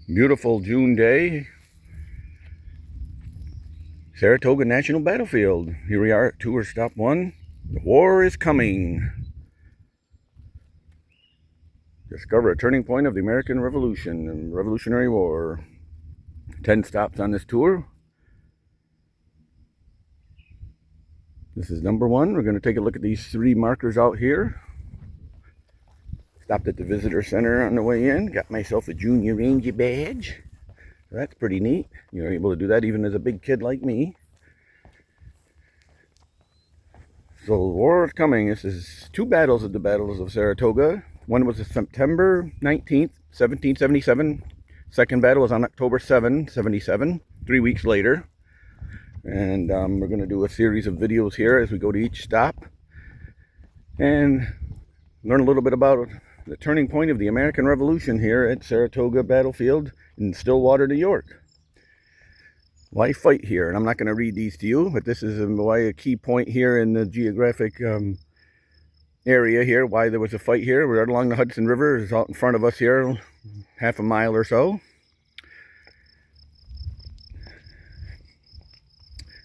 Beautiful June day, Saratoga National Battlefield. Here we are at tour stop 1. The war is coming. Discover a turning point of the American Revolution and Revolutionary War. 10 stops on this tour. This is number 1. We're going to take a look at these 3 markers out here. Stopped at the visitor center on the way in. Got myself a Junior Ranger badge. That's pretty neat. You're able to do that even as a big kid like me. So the war is coming. This is 2 battles of the battles of Saratoga. One was September 19th, 1777. Second battle was on October 7, 77, 3 weeks later. And we're going to do a series of videos here as we go to each stop and learn a little bit about the turning point of the American Revolution here at Saratoga Battlefield in Stillwater, New York. Why fight here? And I'm not going to read these to you, but this is why a key point here in the geographic area here, why there was a fight here. We're right along the Hudson River. It's out in front of us here, half a mile or so.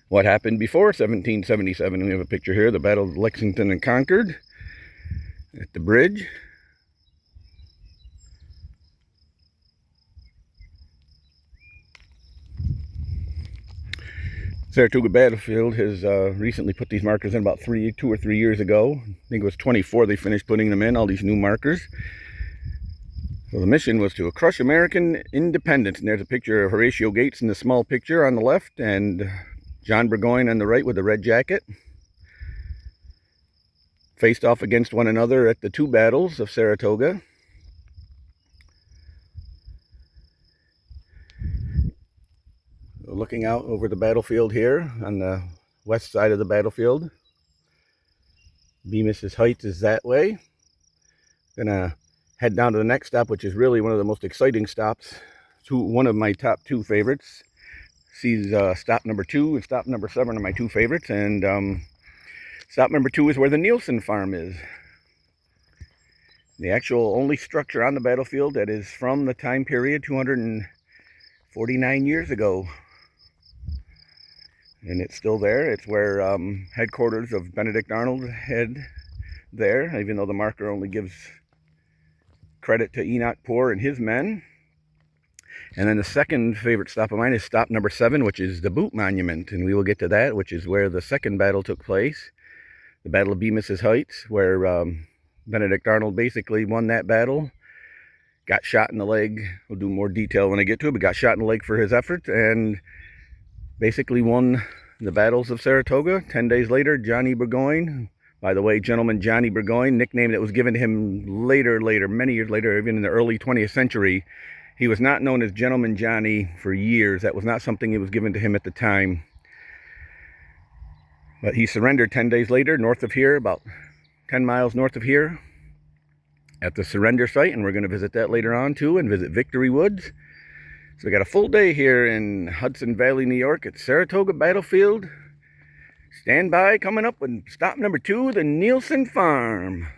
What happened before 1777? We have a picture here, the Battle of Lexington and Concord at the bridge. Saratoga Battlefield has recently put these markers in about 2 or 3 years ago. I think it was 24 they finished putting them in, all these new markers. So the mission was to crush American independence. And there's a picture of Horatio Gates in the small picture on the left and John Burgoyne on the right with the red jacket. Faced off against one another at the 2 battles of Saratoga. Looking out over the battlefield here on the west side of the battlefield. Bemis's Heights is that way. Gonna head down to the next stop, which is really one of the most exciting stops. One of my top 2 favorites. Sees stop number 2 and stop number 7 are my 2 favorites. And stop number 2 is where the Nielsen farm is. The actual only structure on the battlefield that is from the time period 249 years ago. And it's still there. It's where headquarters of Benedict Arnold had there, even though the marker only gives credit to Enoch Poor and his men. And then the second favorite stop of mine is stop number 7, which is the Boot Monument. And we will get to that, which is where the second battle took place. The Battle of Bemis's Heights, where Benedict Arnold basically won that battle. Got shot in the leg. We'll do more detail when I get to it, but got shot in the leg for his efforts. And basically won the battles of Saratoga. 10 days later, Johnny Burgoyne, by the way, Gentleman Johnny Burgoyne, nickname that was given to him later, many years later, even in the early 20th century. He was not known as Gentleman Johnny for years. That was not something that was given to him at the time. But he surrendered 10 days later, north of here, about 10 miles north of here, at the surrender site, and we're going to visit that later on too, and visit Victory Woods. So we got a full day here in Hudson Valley, New York at Saratoga Battlefield. Stand by, coming up with stop number 2, the Nielsen Farm.